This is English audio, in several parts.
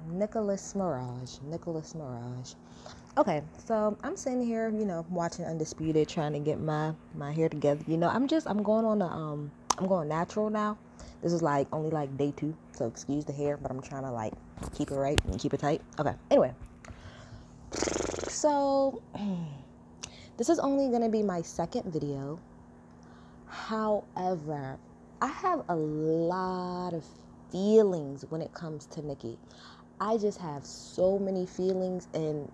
Nicholas Mirage. Okay, so I'm sitting here, watching Undisputed, trying to get my hair together. I'm going on I'm going natural now. This is like only like day 2, so excuse the hair, but I'm trying to like keep it right and keep it tight. Okay, anyway, so this is only gonna be my second video. However, I have a lot of feelings when it comes to Nicki. I just have so many feelings, and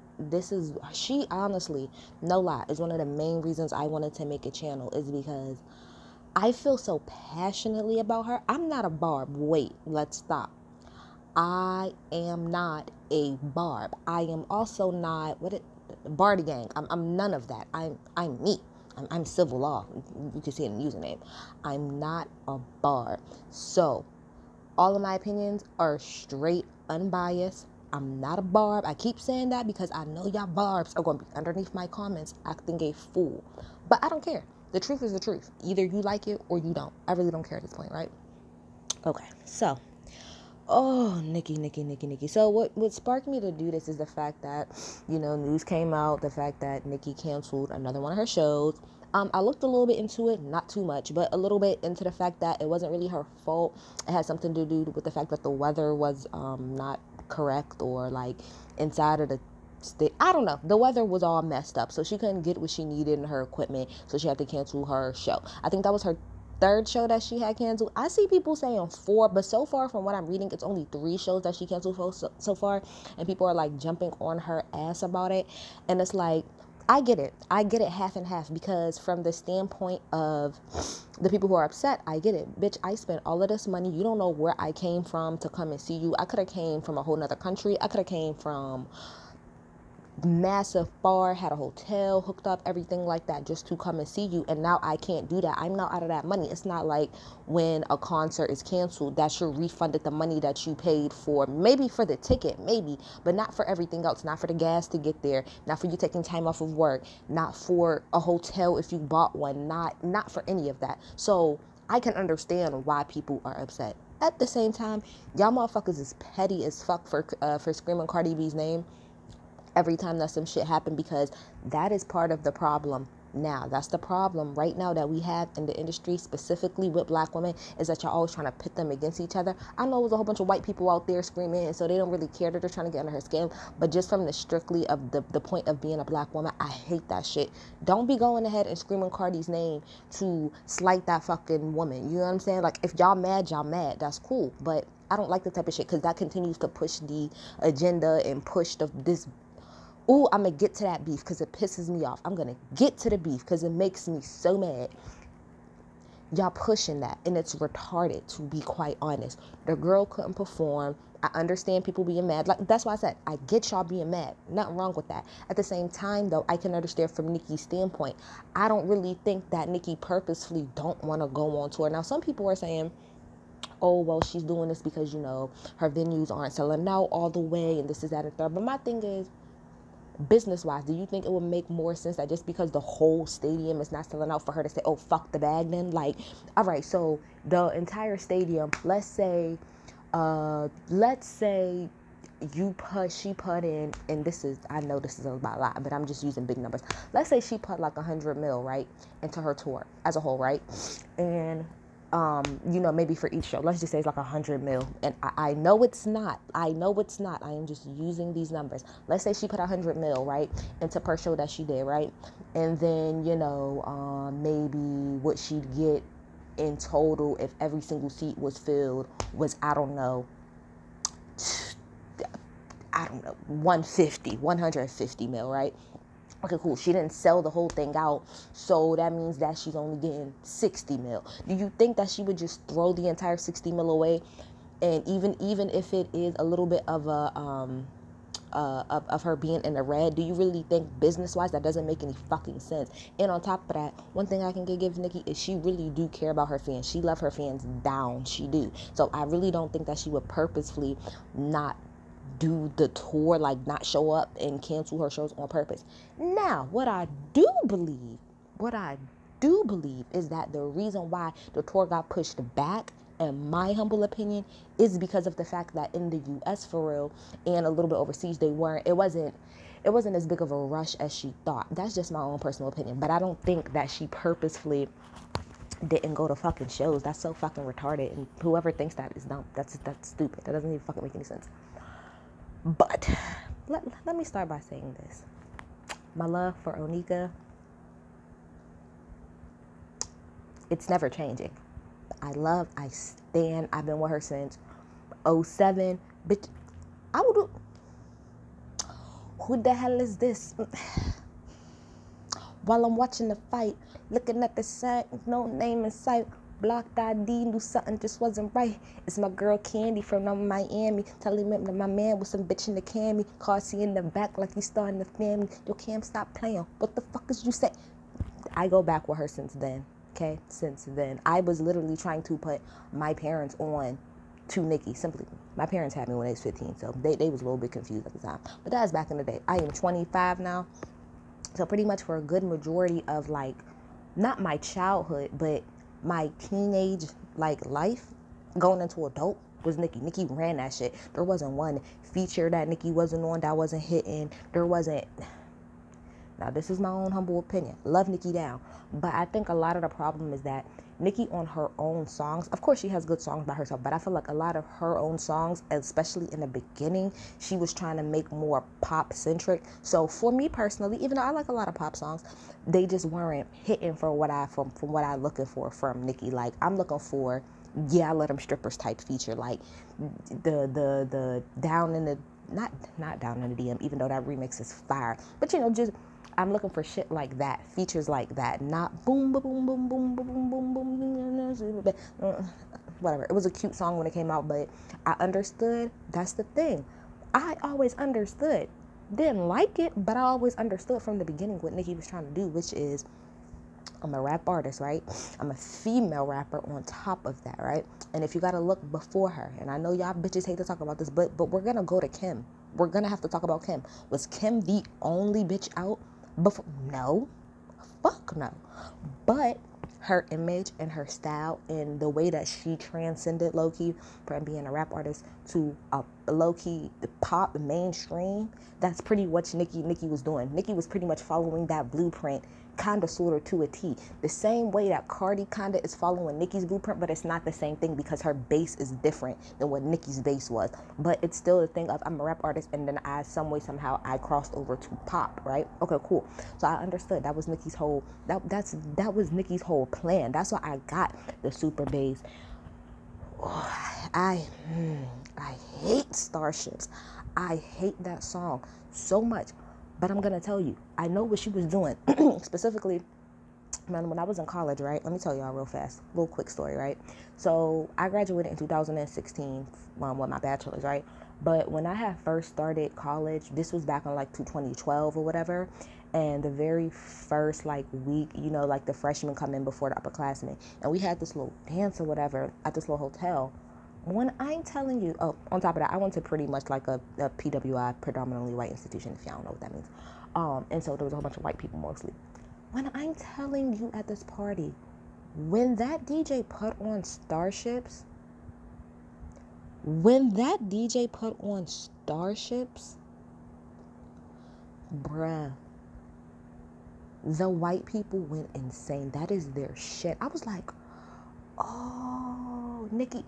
she honestly, no lie, is one of the main reasons I wanted to make a channel, is because I feel so passionately about her. I'm not a Barb. Wait, let's stop. I am not a Barb. I am also not Barty Gang. I'm none of that. I'm me. I'm civil law. You can see it in the username. I'm not a Barb. So all of my opinions are straight unbiased. I'm not a Barb. I keep saying that because I know y'all Barbs are going to be underneath my comments acting a fool. But I don't care. The truth is the truth. Either you like it or you don't. I really don't care at this point, right? Okay, so Nicki. So what sparked me to do this is the fact that, news came out, the fact that Nicki canceled another one of her shows. I looked a little bit into it, not too much, but a little bit into the fact that it wasn't really her fault. It had something to do with the fact that the weather was not correct, or like inside of the state. I don't know. The weather was all messed up, so she couldn't get what she needed in her equipment, so she had to cancel her show. I think that was her third show that she had canceled. I see people saying 4, but so far from what I'm reading, it's only 3 shows that she canceled so far, and people are like jumping on her ass about it. And it's like, I get it half and half, because from the standpoint of the people who are upset, I get it. Bitch, I spent all of this money. You don't know where I came from to come and see you. I could have came from a whole nother country. I could have came from massive bar, had a hotel hooked up, everything like that, just to come and see you, and now I can't do that. I'm not out of that money. It's not like when a concert is canceled that you're refunded the money that you paid for, maybe for the ticket, maybe, but not for everything else. Not for the gas to get there, not for you taking time off of work, not for a hotel if you bought one, not for any of that. So I can understand why people are upset. At the same time, y'all motherfuckers is petty as fuck for screaming Cardi B's name every time that some shit happened, because that is part of the problem now. That's the problem right now that we have in the industry, specifically with black women, is that y'all always trying to pit them against each other. I know there's a whole bunch of white people out there screaming, and so they don't really care that they're trying to get under her skin, but just from the strictly of the point of being a black woman, I hate that shit. Don't be going ahead and screaming Cardi's name to slight that fucking woman. You know what I'm saying? Like, if y'all mad, that's cool, but I don't like the type of shit, because that continues to push the agenda and push this. Ooh, I'm going to get to that beef because it pisses me off. I'm going to get to the beef because it makes me so mad. Y'all pushing that, and it's retarded, to be quite honest. The girl couldn't perform. I understand people being mad. Like, that's why I said, I get y'all being mad. Nothing wrong with that. At the same time, though, I can understand from Nicki's standpoint. I don't really think that Nicki purposefully don't want to go on tour. Now, some people are saying, oh, well, she's doing this because, her venues aren't selling out all the way, and this is that and third. But my thing is, business-wise, do you think it would make more sense that just because the whole stadium is not selling out, for her to say, oh, fuck the bag then? Like, all right, so the entire stadium, let's say she put in, and this is, I know this is about a lot, but I'm just using big numbers. Let's say she put like 100 mil, right, into her tour as a whole, right? And maybe for each show, let's just say it's like 100 mil. And I know it's not. I am just using these numbers. Let's say she put 100 mil, right, into per show that she did, right? And then, maybe what she'd get in total if every single seat was filled was, I don't know, 150 mil, right? Okay, cool. She didn't sell the whole thing out, so that means that she's only getting 60 mil. Do you think that she would just throw the entire 60 mil away? And even if it is a little bit of a of her being in the red, do you really think business-wise that doesn't make any fucking sense? And on top of that, one thing I can give Nicki is she really do care about her fans. She love her fans down. She do. So I really don't think that she would purposefully not do the tour, like not show up and cancel her shows on purpose. Now, what I do believe is that the reason why the tour got pushed back in my humble opinion, is because of the fact that in the US for real and a little bit overseas, it wasn't as big of a rush as she thought. That's just my own personal opinion. But I don't think that she purposefully didn't go to fucking shows. That's so fucking retarded. And whoever thinks that is dumb. That's stupid. That doesn't even fucking make any sense. But let me start by saying this. My love for Onika, it's never changing. I stand. I've been with her since 07. Bitch, I would do. Who the hell is this? While I'm watching the fight, looking at the side, no name in sight. Blocked ID, knew something just wasn't right. It's my girl Candy from Miami. Telling me that my man was some bitch in the cami. Carsey in the back like he's starting the family. Yo, Cam, stop playing. What the fuck is you say? I go back with her since then. Okay? Since then. I was literally trying to put my parents on to Nicki. Simply, my parents had me when I was 15, so they was a little bit confused at the time. But that was back in the day. I am 25 now. So pretty much for a good majority of, like, not my childhood, but my teenage, like, life going into adult was Nicki. Nicki ran that shit. There wasn't one feature that Nicki wasn't on that wasn't hitting. There wasn't. Now, this is my own humble opinion. Love Nicki down. But I think a lot of the problem is that Nicki on her own songs, of course she has good songs by herself, but I feel like a lot of her own songs, especially in the beginning, she was trying to make more pop-centric. So for me personally, even though I like a lot of pop songs, they just weren't hitting for what from what I'm looking for from Nicki. Like, I'm looking for, yeah, I let them strippers type feature, like the down in the, not down in the DM, even though that remix is fire, but you know, just I'm looking for shit like that, features like that, not boom, boom, boom, boom, boom, boom, boom, boom, boom, whatever. It was a cute song when it came out, but I understood. That's the thing. I always understood. Didn't like it, but I always understood from the beginning what Nicki was trying to do, which is, I'm a rap artist, right? I'm a female rapper on top of that, right? And if you gotta look before her, and I know y'all bitches hate to talk about this, but we're gonna go to Kim. We're gonna have to talk about Kim. Was Kim the only bitch out before? No. Fuck no. But her image and her style and the way that she transcended low-key from being a rap artist to a low-key pop mainstream, that's pretty much Nicki was doing. Nicki was pretty much following that blueprint kind of sort of to a T. The same way that Cardi kind of is following Nicki's blueprint, but it's not the same thing because her base is different than what Nicki's base was. But it's still the thing of, I'm a rap artist, and then somehow I crossed over to pop, right? Okay, cool. So I understood that was Nicki's whole that was Nicki's whole plan. That's why I got the super bass. Oh, I hate Starships. I hate that song so much. But I'm going to tell you, I know what she was doing. Specifically, man, when I was in college, right? Let me tell y'all real fast. Little quick story, right? So I graduated in 2016 with my bachelor's, right? But when I had first started college, this was back in like 2012 or whatever. And the very first like week, you know, like the freshmen come in before the upperclassmen. And we had this little dance or whatever at this little hotel. When I'm telling you, oh, on top of that, I went to pretty much like a PWI, predominantly white institution, if y'all don't know what that means. And so there was a whole bunch of white people mostly. When I'm telling you at this party, when that DJ put on Starships, bruh, the white people went insane. That is their shit. I was like, oh, Nicki,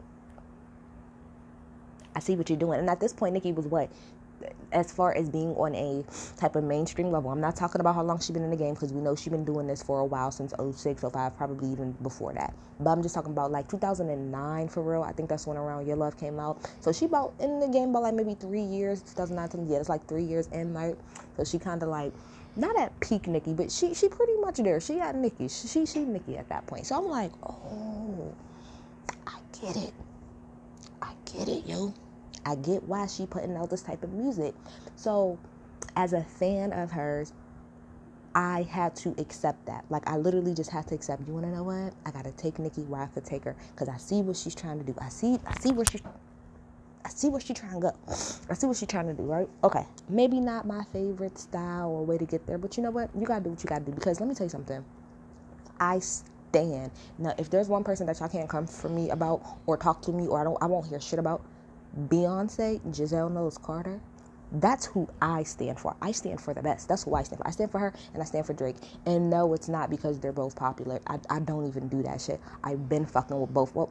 I see what you're doing. And at this point, Nicki was what? As far as being on a type of mainstream level, I'm not talking about how long she's been in the game, because we know she's been doing this for a while, since 06, 05, probably even before that. But I'm just talking about like 2009 for real. I think that's when Around Your Love came out. So she about in the game about like maybe 3 years, 2019. Yeah, it's like 3 years in, like, so she kind of like, not at peak Nicki, but she pretty much there. She at Nicki. She Nicki at that point. So I'm like, oh, I get it, yo. I get why she putting out this type of music. So as a fan of hers, I had to accept that. Like, I literally just had to accept, you want to know what? I got to take Nicki where I could take her, because I see what she's trying to do. I see where she's trying to go. I see what she's trying to do, right? Okay. Maybe not my favorite style or way to get there, but you know what? You got to do what you got to do, because let me tell you something. I stan. Now, if there's one person that y'all can't come for me about or talk to me or I won't hear shit about, Beyonce, Giselle Knowles Carter, that's who I stand for. I stand for the best. That's who I stand for. I stand for her and I stand for Drake. And no, it's not because they're both popular. I don't even do that shit. I've been fucking with both. Well,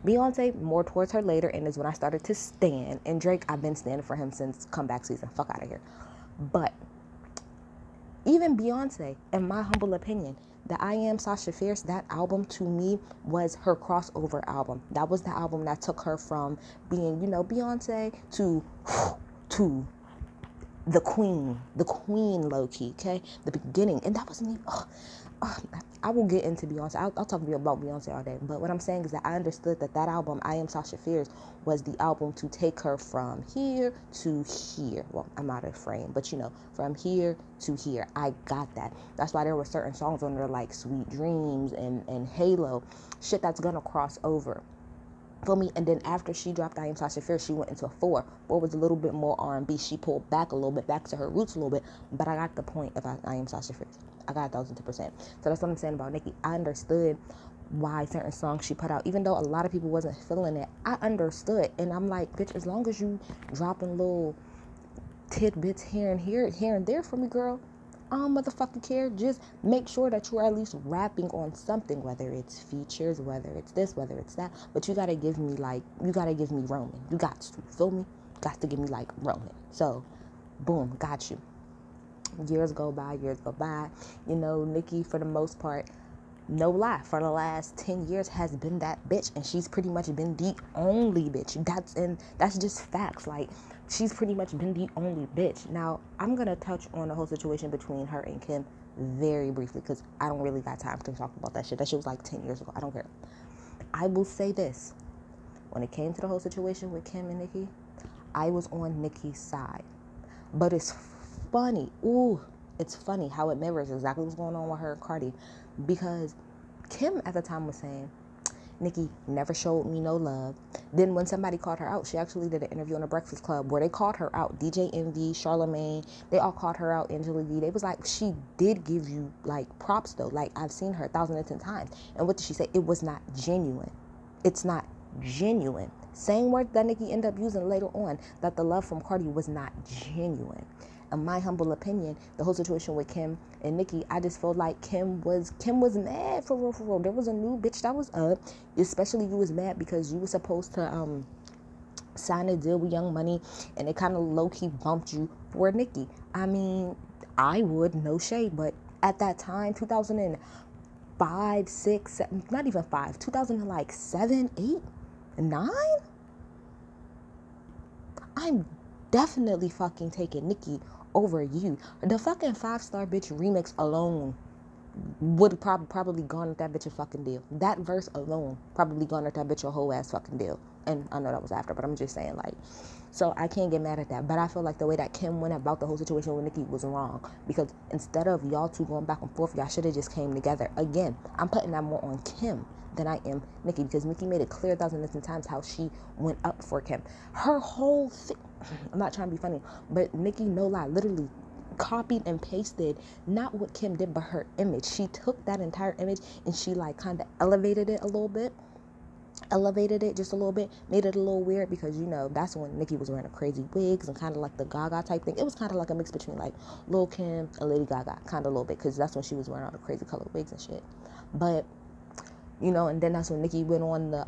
Beyonce, more towards her later, and is when I started to stand. And Drake, I've been standing for him since comeback season. Fuck out of here. But even Beyonce, in my humble opinion, the I Am Sasha Fierce, that album to me was her crossover album. That was the album that took her from being, you know, Beyonce to the queen low-key, okay? The beginning. And that wasn't even, I will get into Beyonce. I'll talk to you about Beyonce all day. But what I'm saying is that I understood that album, I Am Sasha Fierce, was the album to take her from here to here. Well, I'm out of frame, but you know, from here to here. I got that. That's why there were certain songs on there like Sweet Dreams and Halo, shit that's gonna cross over. For me, and then after she dropped I Am Sasha Fierce, she went into a 4. 4 was a little bit more R&B. She pulled back a little bit, back to her roots a little bit, but I got the point of I Am Sasha Fierce. I got 1,000%. So that's what I'm saying about Nicki. I understood why certain songs she put out, even though a lot of people wasn't feeling it, I understood. And I'm like, bitch, as long as you dropping little tidbits here and there for me, girl, I don't motherfucking care. Just make sure that you're at least rapping on something, whether it's features, whether it's this, whether it's that. But you gotta give me Roman. You got to, feel me? Got to give me like Roman. So, boom, got you. Years go by. You know, Nicki, for the most part, no lie, for the last 10 years has been that bitch, and she's pretty much been the only bitch. That's just facts. Like, she's pretty much been the only bitch. Now, I'm gonna touch on the whole situation between her and Kim very briefly, because I don't really got time to talk about that shit. That shit was like 10 years ago. I don't care. I will say this. When it came to the whole situation with Kim and Nicki, I was on Nicki's side. But it's funny. It's funny how it mirrors exactly what's going on with her and Cardi. Because Kim at the time was saying, Nicki never showed me no love. Then when somebody called her out, she actually did an interview on the Breakfast Club where they called her out. DJ Envy, Charlamagne, they all called her out. Angela Yee. They was like, she did give you like props though. Like, I've seen her 1,010 times. And what did she say? It was not genuine. It's not genuine. Same word that Nicki ended up using later on, that the love from Cardi was not genuine. In my humble opinion, the whole situation with Kim and Nicki, I just felt like Kim was mad for real. There was a new bitch that was up. Especially you was mad because you were supposed to sign a deal with Young Money, and it kind of low-key bumped you for Nicki. I mean, I would, no shade, but at that time, 2005, 6, 7, not even 5, 2007, 8, 9, I'm definitely fucking taking Nicki over you. The fucking 5-star bitch remix alone would probably garner that bitch a fucking deal. That verse alone probably garnered that bitch a whole ass fucking deal. And I know that was after, but I'm just saying, like, so I can't get mad at that. But I feel like the way that Kim went about the whole situation with Nicki was wrong, because instead of y'all two going back and forth, y'all should have just came together. Again, I'm putting that more on Kim than I am Nicki, because Nicki made it clear 1,000 times how she went up for Kim. Her whole thing, I'm not trying to be funny, but Nicki, no lie, literally copied and pasted not what Kim did, but her image. She took that entire image and she like kind of elevated it just a little bit, made it a little weird, because you know that's when Nicki was wearing the crazy wigs and kind of like the Gaga type thing. It was kind of like a mix between like Lil Kim and Lady Gaga, kind of a little bit, because that's when she was wearing all the crazy colored wigs and shit. But you know, and then that's when Nicki went on the,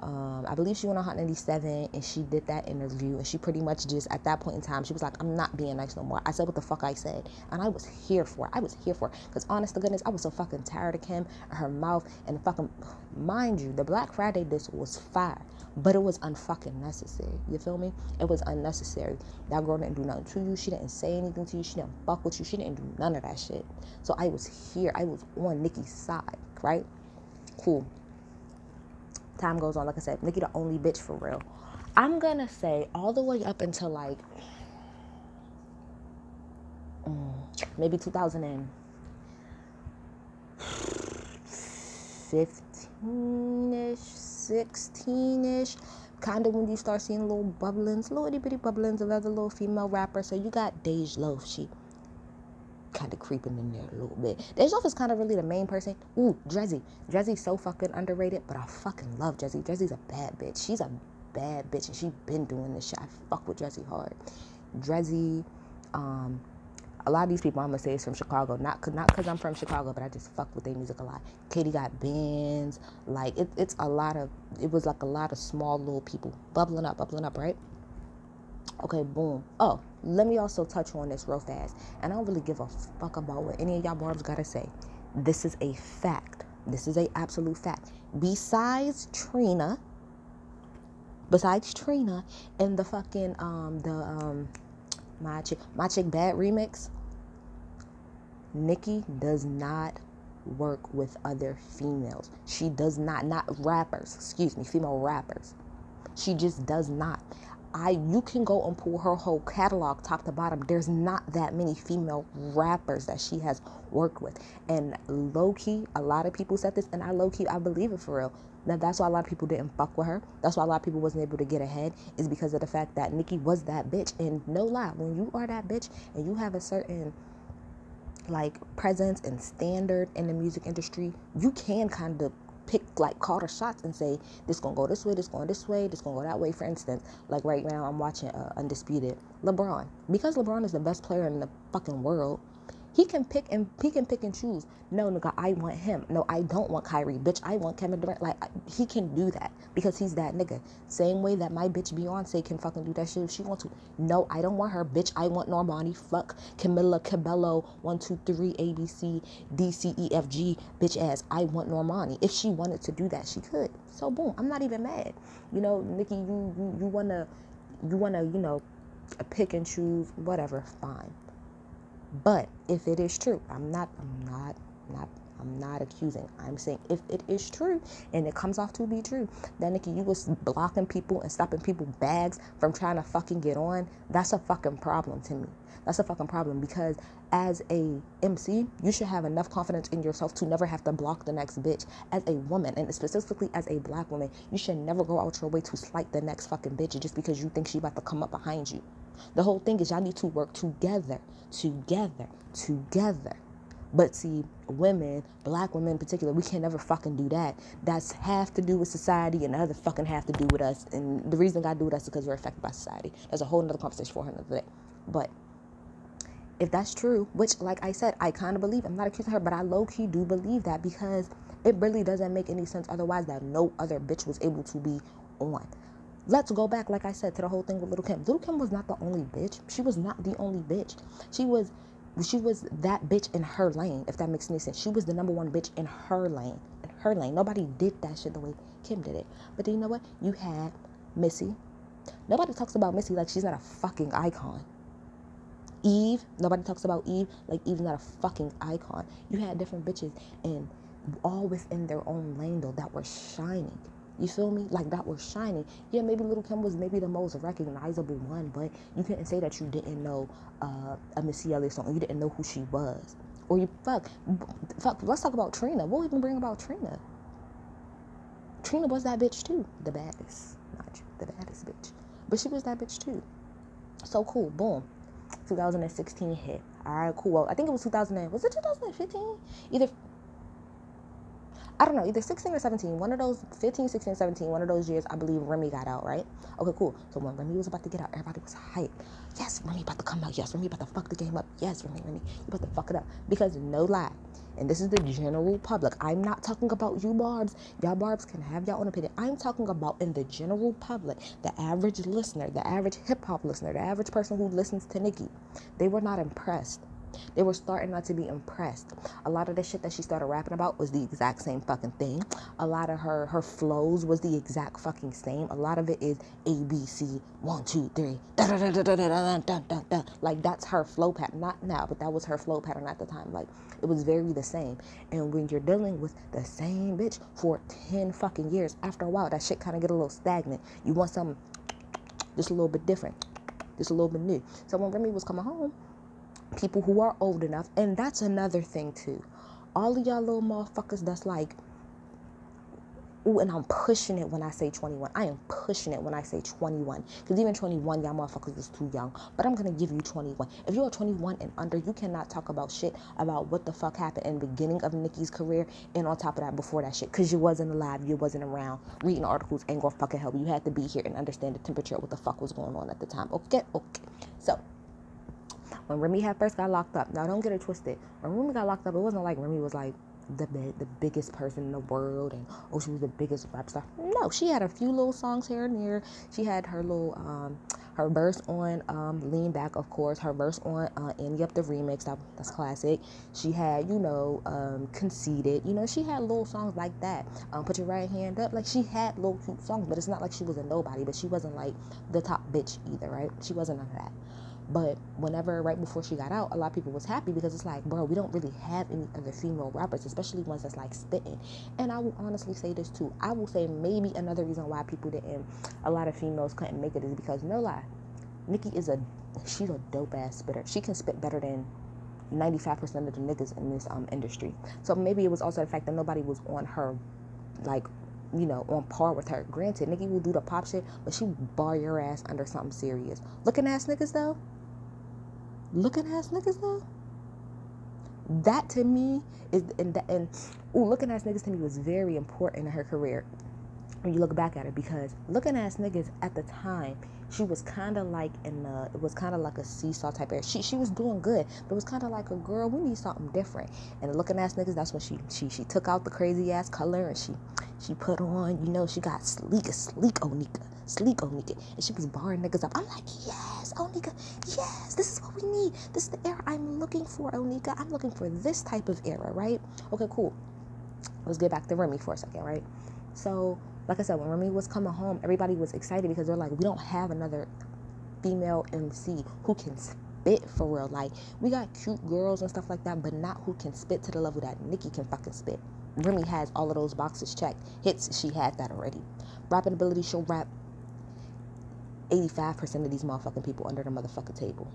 I believe she went on Hot 97, and she did that interview, and she pretty much just, at that point in time, she was like, I'm not being nice no more. I said what the fuck I said, and I was here for it, because honest to goodness, I was so fucking tired of Kim and her mouth, and fucking, mind you, the Black Friday disc was fire, but it was unfucking necessary, you feel me? It was unnecessary. That girl didn't do nothing to you, she didn't say anything to you, she didn't fuck with you, she didn't do none of that shit. So I was here, I was on Nicki's side, right? Cool. Time goes on, like I said, Nicki the only bitch for real. I'm gonna say all the way up until like maybe 2015-ish, 16-ish, kind of when you start seeing little bubblings, little itty bitty bubblings of other little female rappers. So you got Dej Loaf, kind of creeping in there a little bit. Deja is kind of really the main person. Ooh, Drizzy. Drizzy's so fucking underrated, but I fucking love Drizzy. Drizzy's a bad bitch. She's a bad bitch, and she been doing this shit. I fuck with Drizzy hard. Drizzy, a lot of these people I'm gonna say is from Chicago. Not cause I'm from Chicago, but I just fuck with their music a lot. Katie got bands. Like it's a lot of. It was like a lot of small little people bubbling up, right? Okay, boom. Oh, let me also touch on this real fast. And I don't really give a fuck about what any of y'all barbs gotta say. This is a fact. This is a absolute fact. Besides Trina and the fucking My Chick Bad remix, Nicki does not work with other females. She does not rappers, female rappers. She just does not. You can go and pull her whole catalog top to bottom. There's not that many female rappers that she has worked with. And low-key, a lot of people said this, and I believe it for real. Now, that's why a lot of people didn't fuck with her. That's why a lot of people wasn't able to get ahead, is because of the fact that Nicki was that bitch. And no lie, when you are that bitch and you have a certain like presence and standard in the music industry, you can kind of pick, like, call the shots and say, this gonna go this way, this going this way, this gonna go that way. For instance, like right now I'm watching Undisputed. LeBron, because LeBron is the best player in the fucking world, he can pick and choose. No, nigga, I want him. No, I don't want Kyrie. Bitch, I want Kevin Durant. Like, he can do that because he's that nigga. Same way that my bitch Beyonce can fucking do that shit if she wants to. No, I don't want her. Bitch, I want Normani. Fuck Camila Cabello. 1, 2, 3, ABC, D, C, E, F, G. Bitch ass. I want Normani. If she wanted to do that, she could. So boom, I'm not even mad. You know, Nicki, you wanna, you know, pick and choose, whatever, fine. But if it is true, I'm not accusing. I'm saying if it is true and it comes off to be true, that Nicki, you was blocking people and stopping people bags from trying to fucking get on, that's a fucking problem to me. That's a fucking problem, because as a MC, you should have enough confidence in yourself to never have to block the next bitch. As a woman, and specifically as a black woman, you should never go out your way to slight the next fucking bitch just because you think she about to come up behind you. The whole thing is y'all need to work together. But see, women, black women in particular, we can never fucking do that. That's half to do with society and the other fucking half to do with us. And the reason God do with us is because we're affected by society. There's a whole nother conversation for another day. But if that's true, which, like I said, I kind of believe, I'm not accusing her, but I low-key do believe that, because it really doesn't make any sense otherwise that no other bitch was able to be on. Let's go back, like I said, to the whole thing with Lil' Kim. Lil' Kim was not the only bitch. She was not the only bitch. She was that bitch in her lane, if that makes any sense. She was the number one bitch in her lane. Nobody did that shit the way Kim did it. But then you know what? You had Missy. Nobody talks about Missy like she's not a fucking icon. Eve. Nobody talks about Eve like Eve's not a fucking icon. You had different bitches, and all within their own lane, though, that were shining. You feel me? Like, that was shining. Yeah, maybe Lil' Kim was maybe the most recognizable one, but you couldn't say that you didn't know a Missy Elliott song, or you didn't know who she was. Or you, fuck, let's talk about Trina. We'll even bring about Trina. Trina was that bitch too. The baddest. Not the baddest bitch. But she was that bitch too. So cool. Boom. 2016 hit. Alright, cool. Well, I think it was 2015? I don't know, either 16 or 17, one of those, 15, 16, 17, one of those years, I believe Remy got out, right? Okay, cool. So when Remy was about to get out, everybody was hyped. Yes, Remy about to come out. Yes, Remy about to fuck the game up. Yes, Remy, you about to fuck it up. Because no lie, and this is the general public, I'm not talking about you barbs. Y'all barbs can have your own opinion. I'm talking about in the general public, the average listener, the average hip-hop listener, the average person who listens to Nicki. They were not impressed. They were starting not to be impressed. A lot of the shit that she started rapping about was the exact same fucking thing. A lot of her flows was the exact fucking same. A lot of it is ABC 1, 2, 3. Da, da, da, da, da, da, da, da, da. Like, that's her flow pattern. Not now, but that was her flow pattern at the time. Like, it was very the same. And when you're dealing with the same bitch for 10 fucking years, after a while, that shit kind of get a little stagnant. You want something just a little bit different, just a little bit new. So when Remy was coming home, people who are old enough, and that's another thing too, all of y'all little motherfuckers that's like Ooh, and I'm pushing it when I say 21. I am pushing it when I say 21. Because even 21, y'all motherfuckers was too young. But I'm going to give you 21. If you're 21 and under, you cannot talk about shit about what the fuck happened in the beginning of Nicki's career. And on top of that, before that shit. Because you wasn't alive. You wasn't around. Reading articles ain't going to fucking help you. You had to be here and understand the temperature of what the fuck was going on at the time. Okay? So, when Remy had first got locked up. Now, don't get it twisted. When Remy got locked up, it wasn't like Remy was like the biggest person in the world and she was the biggest rap star. No, she had a few little songs here and there. She had her little her verse on Lean Back, of course, her verse on Annie Up the Remix, that's classic. She had, Conceited, she had little songs like that. Put Your Right Hand Up, like she had little cute songs, but it's not like she was a nobody, but she wasn't like the top bitch either, right? She wasn't none of that. But right before she got out, a lot of people was happy because it's like, bro, we don't really have any other female rappers, especially ones that's like spitting. And I will honestly say this too. I will say maybe another reason why a lot of females couldn't make it is because, no lie, Nicki she's a dope ass spitter. She can spit better than 95% of the niggas in this industry. So maybe it was also the fact that nobody was on her, like, on par with her. Granted, Nicki will do the pop shit, but she will bar your ass under something serious. Looking ass niggas though, that to me is, looking ass niggas to me was very important in her career when you look back at it, because looking ass niggas at the time, she was kind of like it was kind of like a seesaw type area. She was doing good, but it was kind of like a girl, we need something different. And looking ass niggas, that's when she took out the crazy ass color and she put on, she got sleek Onika, and she was barring niggas up. I'm like, yes, Onika, yes, this is what we need. This is the era I'm looking for, Onika. I'm looking for this type of era, right? Okay, cool. Let's get back to Remy for a second, right? So, like I said, when Remy was coming home, everybody was excited because they're like, we don't have another female MC who can spit for real. Like, we got cute girls and stuff like that, but not who can spit to the level that Nicki can fucking spit. Remy has all of those boxes checked. Hits, she had that already. Rapping ability, she'll rap 85% of these motherfucking people under the motherfucking table.